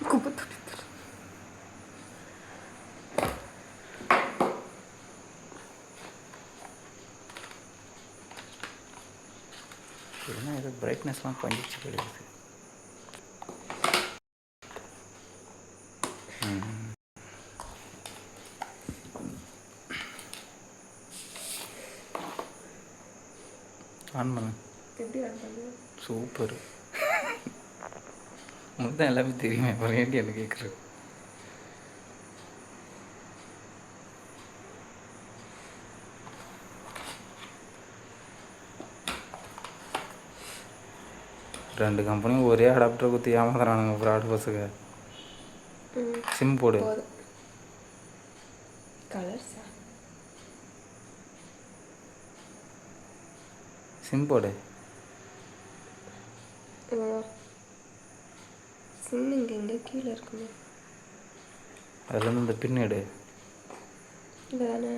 குப்பை தொட்டி. ஏன்னா இது பிரைட்னஸ்லாம் கொஞ்சிச்சு கிடையாது. ஆன் பண்ணு. எப்படி ஆன் பண்ணு? சூப்பர். உனக்கு தான் எல்லாமே தெரியுமே, அப்புறம் ஏன்டி என்ன கேட்குறது? ரெண்டு கம்பெனியும் ஒரே அடாப்டரை குத்தி ஏமாத்துறானுங்க ஃப்ராட் பஸ்ஸுக்கு. சிம் போடு. கலர்ஸா? சிம் போடு. சிம் இங்கே எங்கே கீழே இருக்குமே. அதுலேருந்து இந்த பின் எடு. வேணா